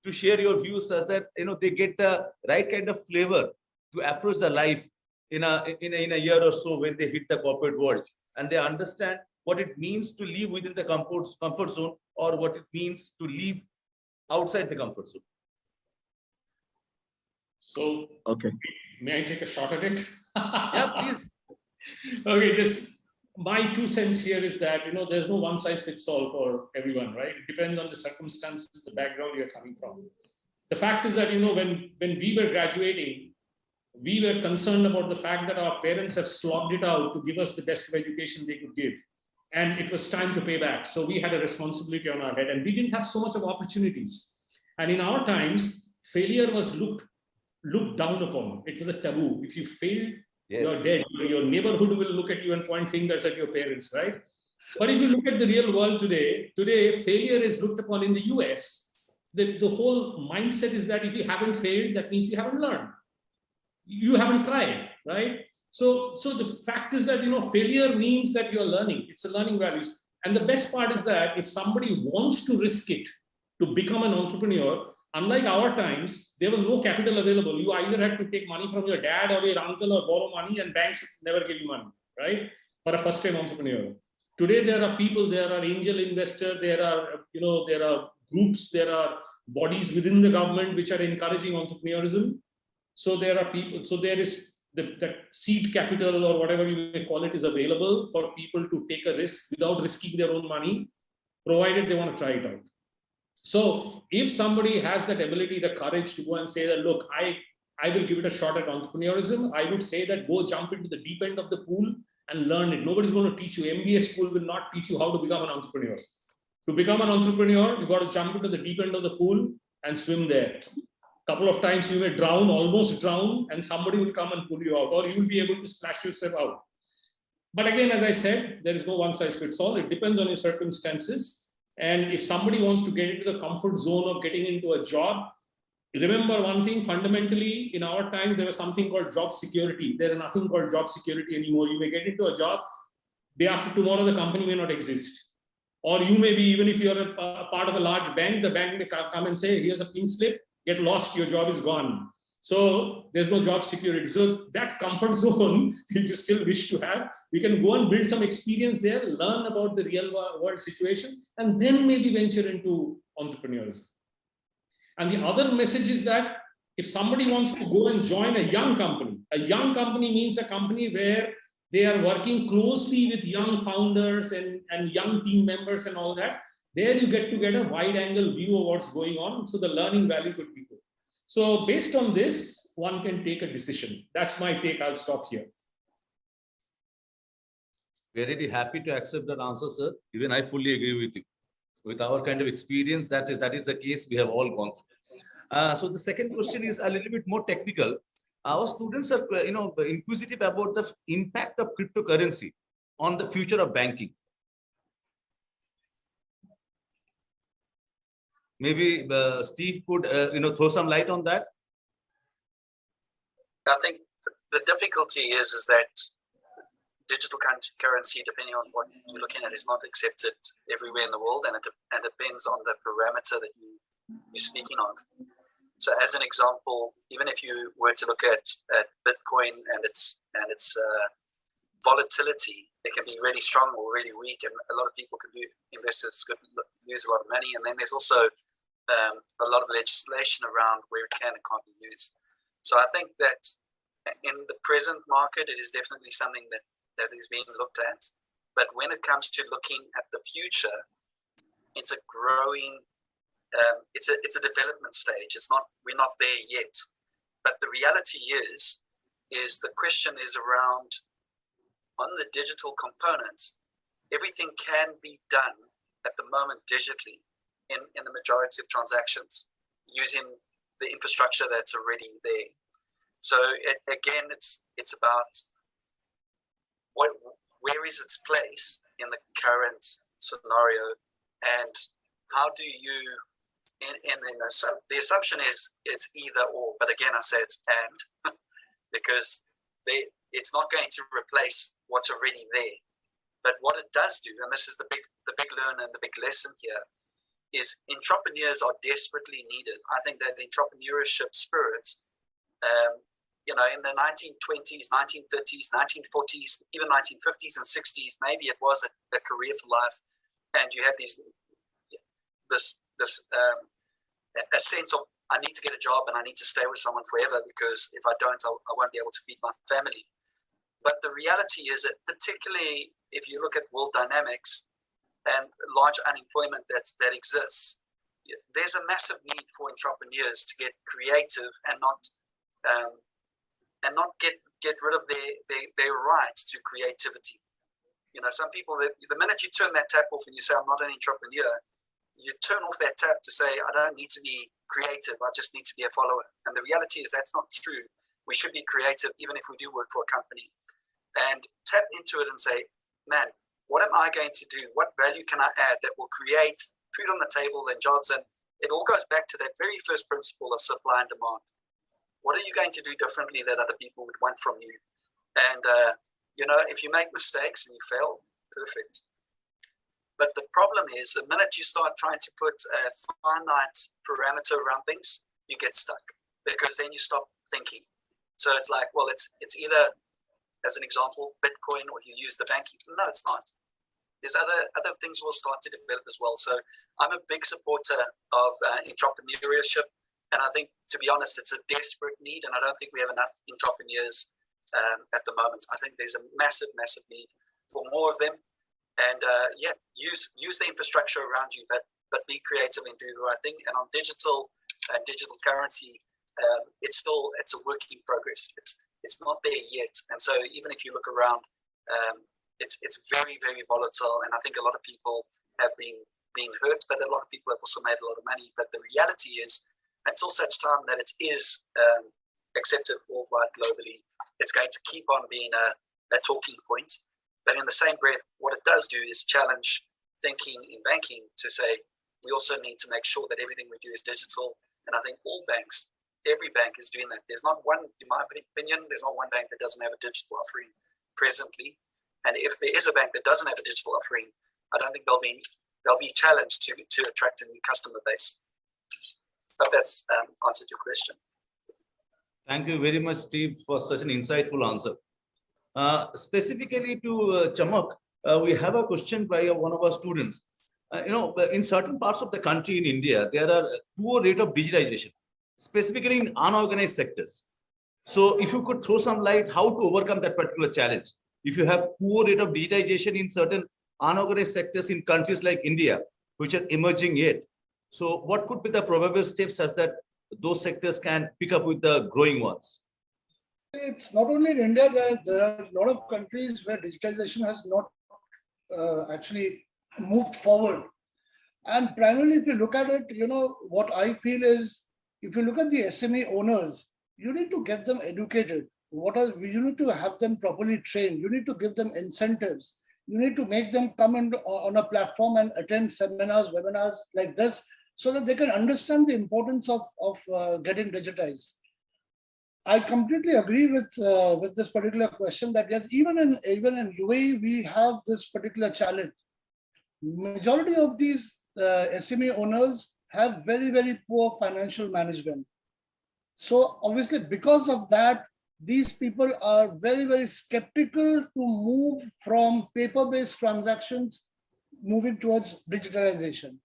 Speaker 6: to share your views so that, they get the right kind of flavor to approach the life in a year or so when they hit the corporate world, and they understand what it means to live within the comfort zone or what it means to live outside the comfort zone.
Speaker 2: So,
Speaker 1: Okay.
Speaker 2: may I take a shot at it?
Speaker 6: Yeah, please.
Speaker 2: Okay, just my 2 cents here is that, there's no one size fits all for everyone, right? It depends on the circumstances, the background you're coming from. The fact is that, when we were graduating, we were concerned about the fact that our parents have slogged it out to give us the best of education they could give. And it was time to pay back. So we had a responsibility on our head, and we didn't have so much of opportunities. And in our times, failure was looked down upon. It was a taboo. If you failed, yes, you're dead. Your neighborhood will look at you and point fingers at your parents, right? But if you look at the real world today failure is looked upon in the US. The whole mindset is that if you haven't failed, that means you haven't learned. You haven't tried, right? So the fact is that, failure means that you're learning. It's a learning values. And the best part is that if somebody wants to risk it to become an entrepreneur, unlike our times, there was no capital available. You either had to take money from your dad or your uncle or borrow money, and banks never give you money, right? For a first-time entrepreneur. Today, there are people, there are angel investors, there are groups, there are bodies within the government which are encouraging entrepreneurism. So there are people, so there is that seed capital or whatever you may call it is available for people to take a risk without risking their own money, provided they want to try it out. So if somebody has that ability, the courage to go and say that, look, I will give it a shot at entrepreneurism, I would say that go jump into the deep end of the pool and learn it. Nobody's going to teach you. MBA school will not teach you how to become an entrepreneur. To become an entrepreneur, you got to jump into the deep end of the pool and swim there. Couple of times you may drown, almost drown, and somebody will come and pull you out, or you will be able to splash yourself out. But again, as I said, there is no one size fits all. It depends on your circumstances. And if somebody wants to get into the comfort zone of getting into a job, remember one thing, fundamentally, in our time, there was something called job security. There's nothing called job security anymore. You may get into a job, day after tomorrow, the company may not exist. Or you may be, even if you're a part of a large bank, the bank may come and say, here's a pink slip, get lost, your job is gone. So there's no job security. So that comfort zone, if you still wish to have, you can go and build some experience there, learn about the real world situation, and then maybe venture into entrepreneurism. And the other message is that if somebody wants to go and join a young company means a company where they are working closely with young founders and young team members and all that. There you get to get a wide angle view of what's going on. So the learning value could be good. So based on this, one can take a decision. That's my take. I'll stop here.
Speaker 6: Very happy to accept that answer, sir. Even I fully agree with you. With our kind of experience, that is the case we have all gone through. So the second question is a little bit more technical. Our students are, inquisitive about the impact of cryptocurrency on the future of banking. Maybe Steve could, throw some light on that.
Speaker 3: I think the difficulty is that digital currency, depending on what you're looking at, is not accepted everywhere in the world, and it depends on the parameter that you're speaking of. So, as an example, even if you were to look at Bitcoin and its volatility, it can be really strong or really weak, and a lot of people investors could lose a lot of money. And then there's also a lot of legislation around where it can and can't be used. So I think that in the present market, it is definitely something that is being looked at. But when it comes to looking at the future, it's a growing, it's a development stage. We're not there yet. But the reality is the question is around, on the digital components, everything can be done at the moment digitally in the majority of transactions using the infrastructure that's already there. So again, it's about where is its place in the current scenario, and how do you? And the assumption is it's either or, but again, I say it's and because it's not going to replace what's already there. But what it does do, and this is the big learn and the big lesson here, is entrepreneurs are desperately needed. I think that entrepreneurship spirit, in the 1920s, 1930s, 1940s, even 1950s and 60s, maybe it was a career for life, and you had a sense of, I need to get a job and I need to stay with someone forever, because if I don't, I won't be able to feed my family. But the reality is that, particularly if you look at world dynamics and large unemployment that exists, there's a massive need for entrepreneurs to get creative and not get rid of their rights to creativity. Some people, the minute you turn that tap off and you say, I'm not an entrepreneur, you turn off that tap to say, I don't need to be creative, I just need to be a follower. And the reality is that's not true. We should be creative even if we do work for a company. And tap into it and say, man, what am I going to do? What value can I add that will create food on the table and jobs? And it all goes back to that very first principle of supply and demand. What are you going to do differently that other people would want from you? And, if you make mistakes and you fail, perfect. But the problem is, the minute you start trying to put a finite parameter around things, you get stuck, because then you stop thinking. So it's like, well, it's either, as an example, Bitcoin, or you use the banking. No, it's not. There's other things will start to develop as well. So I'm a big supporter of entrepreneurship. And I think, to be honest, it's a desperate need. And I don't think we have enough entrepreneurs at the moment. I think there's a massive, massive need for more of them. And use the infrastructure around you, but be creative and do the right thing. And on digital currency, it's a work in progress. It's not there yet. And so even if you look around, it's very, very volatile. And I think a lot of people have been hurt, but a lot of people have also made a lot of money. But the reality is, until such time that it is accepted worldwide globally, it's going to keep on being a talking point. But in the same breath, what it does do is challenge thinking in banking to say, we also need to make sure that everything we do is digital. And I think every bank is doing that. There's not one, in my opinion, there's not one bank that doesn't have a digital offering presently. And if there is a bank that doesn't have a digital offering, I don't think they'll be challenged to attract a new customer base. But that's answered your question.
Speaker 6: Thank you very much, Steve, for such an insightful answer. Specifically to Chamak, we have a question by one of our students. In certain parts of the country in India, there are poor rate of digitization, specifically in unorganized sectors. So if you could throw some light how to overcome that particular challenge. If you have poor rate of digitization in certain unorganized sectors in countries like India, which are emerging yet. So what could be the probable steps as that those sectors can pick up with the growing ones?
Speaker 4: It's not only in India, there are a lot of countries where digitization has not actually moved forward. And primarily, if you look at it, what I feel is, if you look at the SME owners, you need to get them educated. You need to have them properly trained. You need to give them incentives. You need to make them come on a platform and attend seminars, webinars like this, so that they can understand the importance of getting digitized. I completely agree with this particular question that yes, even in UAE, we have this particular challenge. Majority of these SME owners have very, very poor financial management. So obviously, because of that, these people are very, very skeptical to move from paper-based transactions, moving towards digitalization.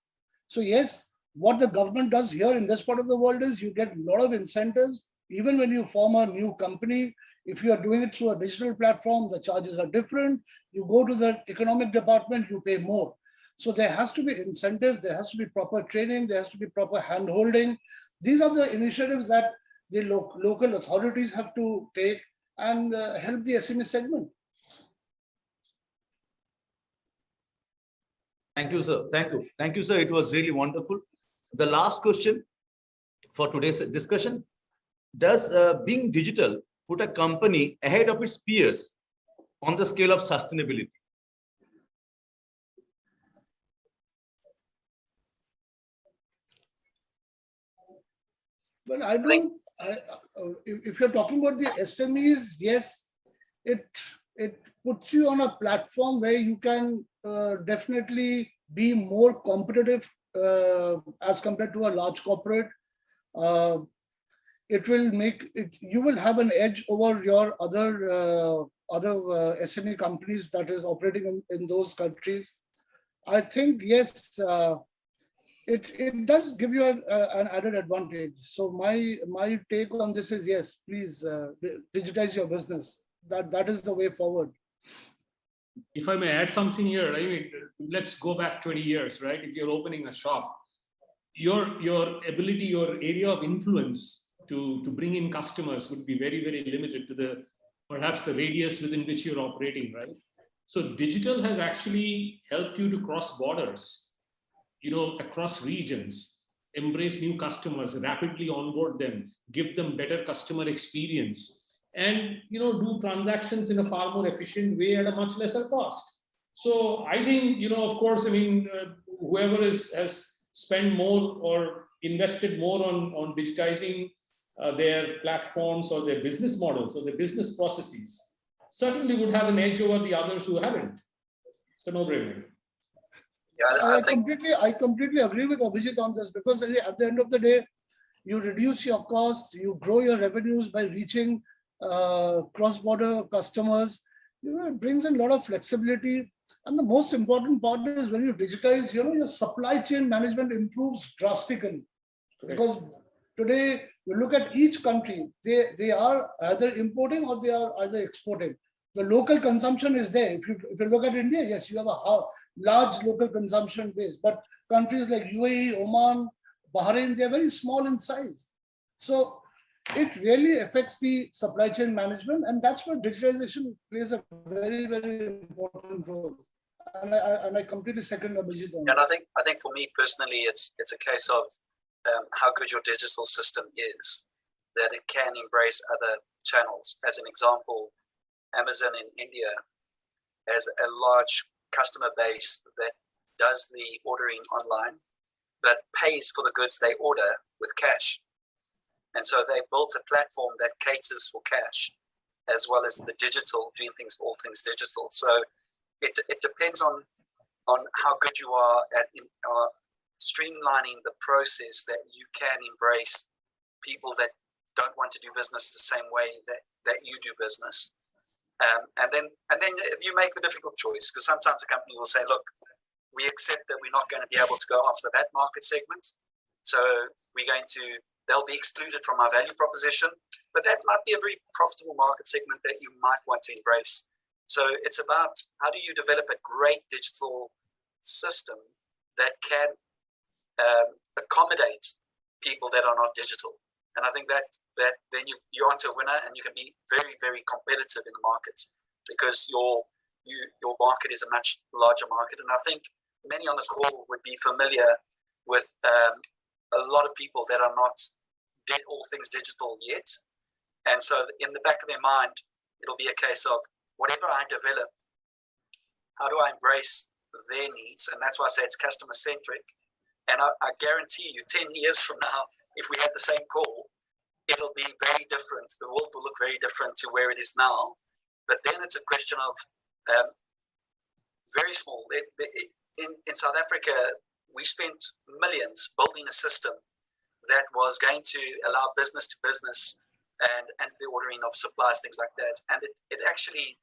Speaker 4: So yes, what the government does here in this part of the world is you get a lot of incentives. Even when you form a new company, if you are doing it through a digital platform, the charges are different. You go to the economic department, you pay more. So there has to be incentives, there has to be proper training, there has to be proper hand-holding. These are the initiatives that the local authorities have to take and help the SME segment.
Speaker 6: Thank you, sir. Thank you. Thank you, sir. It was really wonderful. The last question for today's discussion. Does being digital put a company ahead of its peers on the scale of sustainability?
Speaker 4: Well, if you're talking about the SMEs, yes, it puts you on a platform where you can definitely be more competitive as compared to a large corporate. It will make it, you will have an edge over your other SME companies that is operating in those countries. I think, yes, it does give you an added advantage. So my take on this is, yes, please digitize your business. That is the way forward.
Speaker 2: If I may add something here, I mean, let's go back 20 years, right? If you're opening a shop, your ability, your area of influence to bring in customers would be very, very limited to perhaps the radius within which you're operating, right? So digital has actually helped you to cross borders, across regions, embrace new customers, rapidly onboard them, give them better customer experience, and do transactions in a far more efficient way at a much lesser cost. So I think, of course, I mean, whoever has spent more or invested more on digitizing their platforms or their business models or their business processes certainly would have an edge over the others who haven't. It's a no-brainer.
Speaker 3: Yeah,
Speaker 4: I completely agree with Abhijit on this, because at the end of the day, you reduce your cost, you grow your revenues by reaching cross-border customers. It brings in a lot of flexibility. And the most important part is when you digitize, your supply chain management improves drastically.
Speaker 2: Correct.
Speaker 4: Because today, you look at each country, they are either importing or they are either exporting. The local consumption is there. If you look at India, yes, you have a large local consumption base, but countries like UAE, Oman, Bahrain, they're very small in size. So it really affects the supply chain management, and that's where digitization plays a very, very important role. And I completely second Abhijit on that.
Speaker 3: And I think for me personally, it's a case of how good your digital system is, that it can embrace other channels. As an example, Amazon in India has a large customer base that does the ordering online, but pays for the goods they order with cash. And so they built a platform that caters for cash, as well as the digital, doing all things digital. So it depends on how good you are at streamlining the process, that you can embrace people that don't want to do business the same way that you do business. And then you make the difficult choice, because sometimes a company will say, look, we accept that we're not going to be able to go after that market segment. So they'll be excluded from our value proposition, but that might be a very profitable market segment that you might want to embrace. So it's about how do you develop a great digital system that can accommodate people that are not digital. And I think that then you're onto a winner, and you can be very, very competitive in the market, because your market is a much larger market. And I think many on the call would be familiar with a lot of people that are not did all things digital yet. And so in the back of their mind, it'll be a case of whatever I develop, how do I embrace their needs? And that's why I say it's customer centric. And I guarantee you 10 years from now, if we had the same call, it'll be very different. The world will look very different to where it is now. But then it's a question of very small. In South Africa, we spent millions building a system that was going to allow business to business and the ordering of supplies, things like that. And it actually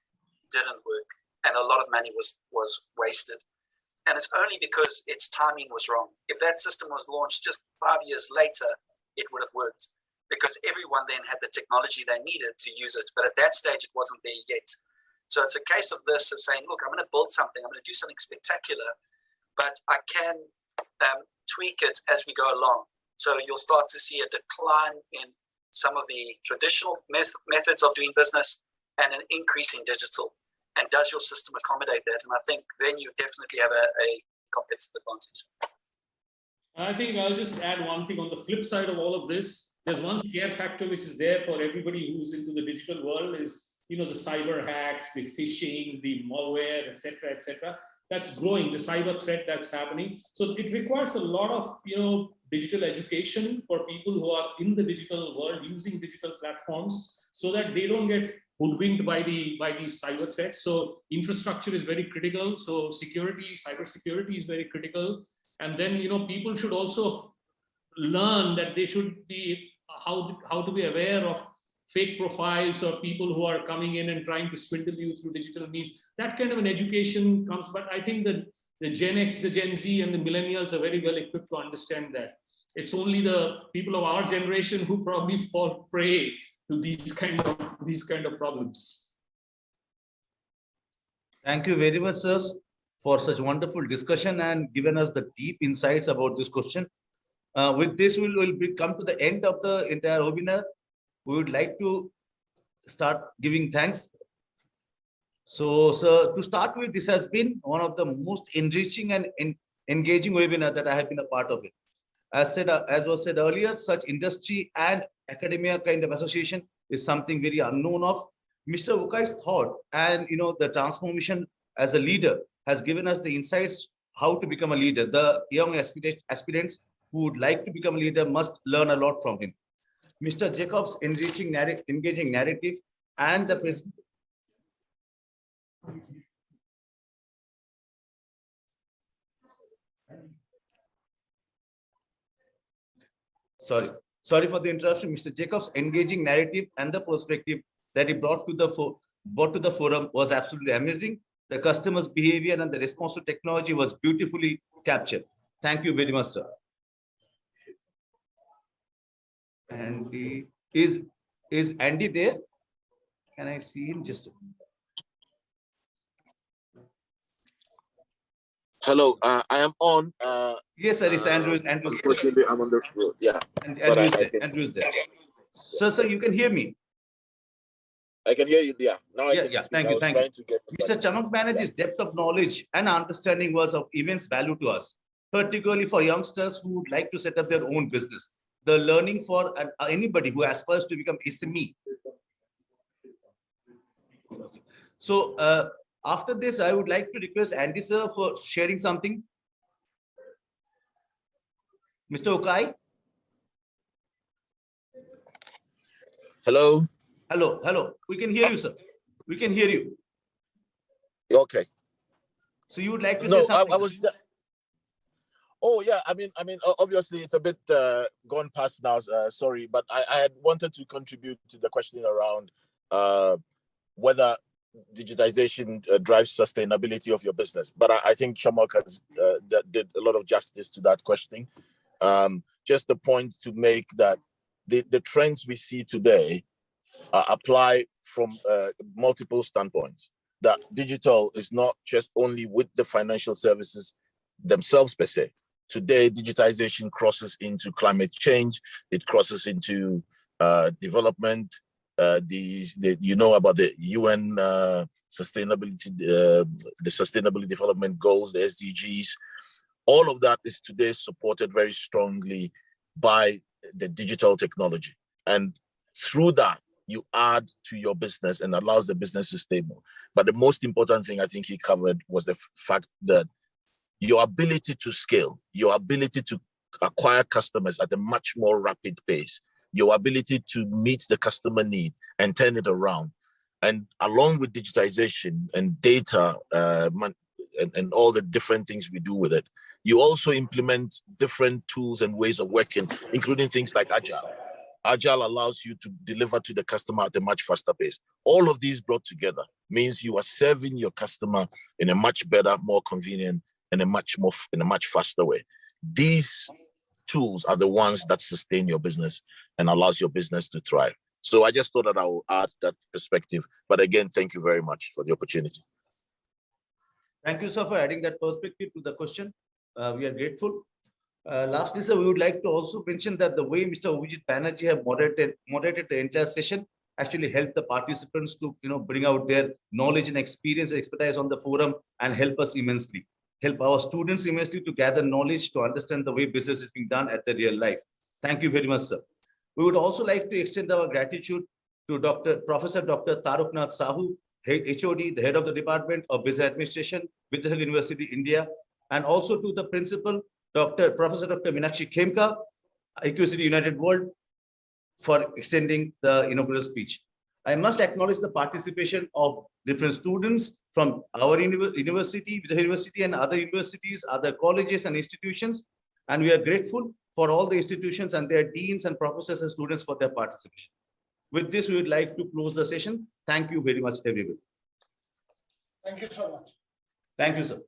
Speaker 3: didn't work. And a lot of money was wasted. And it's only because its timing was wrong. If that system was launched just 5 years later, it would have worked, because everyone then had the technology they needed to use it. But at that stage, it wasn't there yet. So it's a case of this, of saying, look, I'm going to build something. I'm going to do something spectacular, but I can tweak it as we go along. So you'll start to see a decline in some of the traditional methods of doing business and an increase in digital. And does your system accommodate that? And I think then you definitely have a competitive advantage.
Speaker 2: I think I'll just add one thing on the flip side of all of this. There's one scare factor which is there for everybody who's into the digital world is, the cyber hacks, the phishing, the malware, etc. That's growing, the cyber threat that's happening. So it requires a lot of, digital education for people who are in the digital world using digital platforms, so that they don't get hoodwinked by these cyber threats. So infrastructure is very critical. So security, cyber security is very critical. And then, people should also learn that they should be how to be aware of fake profiles or people who are coming in and trying to swindle you through digital means. That kind of an education comes, but I think that the Gen X, the Gen Z, and the millennials are very well equipped to understand that. It's only the people of our generation who probably fall prey to these kind of problems.
Speaker 6: Thank you very much, sir, for such wonderful discussion and given us the deep insights about this question. With this, we'll come to the end of the entire webinar. We would like to start giving thanks. So, sir, to start with, this has been one of the most enriching and engaging webinar that I have been a part of it. As was said earlier, such industry and academia kind of association is something very unknown of. Mr. Ukai's thought and the transformation as a leader has given us the insights how to become a leader. The young aspirants who would like to become a leader must learn a lot from him. Mr. Jacobs' engaging narrative and the Sorry for the interruption. Mr. Jacobs' engaging narrative and the perspective that he brought to the forum was absolutely amazing. The customer's behavior and the response to technology was beautifully captured. Thank you very much, sir. And is Andy there? Can I see him just?
Speaker 1: Hello, I am on.
Speaker 6: Yes, sir. It's Andrew.
Speaker 1: Unfortunately, I'm on the road. Yeah.
Speaker 6: Andrew's there. Sir, you can hear me.
Speaker 1: I can hear you. Yeah. Now I can.
Speaker 6: Yeah. Thank you. Mr. Chamak Banerjee's depth of knowledge and understanding was of immense value to us, particularly for youngsters who would like to set up their own business. The learning for anybody who aspires to become SME. So after this, I would like to request Andy sir for sharing something. Mr. Ukai.
Speaker 1: Hello.
Speaker 6: Hello. We can hear you, sir. We can hear you.
Speaker 1: Okay.
Speaker 6: So you would like to say something?
Speaker 1: I was. Oh yeah, I mean, obviously it's a bit gone past now. Sorry, but I had wanted to contribute to the question around whether digitization drives sustainability of your business. But I think Chamak has did a lot of justice to that question. Just the point to make that the trends we see today apply from multiple standpoints. That digital is not just only with the financial services themselves per se. Today, digitization crosses into climate change. It crosses into development. You know about the UN sustainability, the Sustainable Development Goals, the SDGs. All of that is today supported very strongly by the digital technology, and through that you add to your business and allows the business to stay more. But the most important thing I think he covered was the fact that your ability to scale, your ability to acquire customers at a much more rapid pace, your ability to meet the customer need and turn it around. And along with digitization and data and all the different things we do with it, you also implement different tools and ways of working, including things like Agile. Agile allows you to deliver to the customer at a much faster pace. All of these brought together means you are serving your customer in a much better, more convenient, and in a much faster way. These tools are the ones that sustain your business and allows your business to thrive. So I just thought that I will add that perspective. But again, thank you very much for the opportunity.
Speaker 6: Thank you, sir, for adding that perspective to the question. We are grateful. Lastly, sir, we would like to also mention that the way Mr. Abhijit Banerjee have moderated the entire session actually helped the participants to bring out their knowledge and experience and expertise on the forum and help us immensely. Help our students immensely to gather knowledge to understand the way business is being done at the real life. Thank you very much, sir. We would also like to extend our gratitude to Professor Dr. Taruknath Sahu, HOD, the head of the Department of Business Administration, Vidyasagar University, India, and also to the principal, Professor Dr. Meenakshi Khemka, IQ City United World, for extending the inaugural speech. I must acknowledge the participation of different students from our university, the university and other universities, other colleges and institutions. And we are grateful for all the institutions and their deans and professors and students for their participation. With this, we would like to close the session. Thank you very much, everybody.
Speaker 4: Thank you so much.
Speaker 6: Thank you, sir.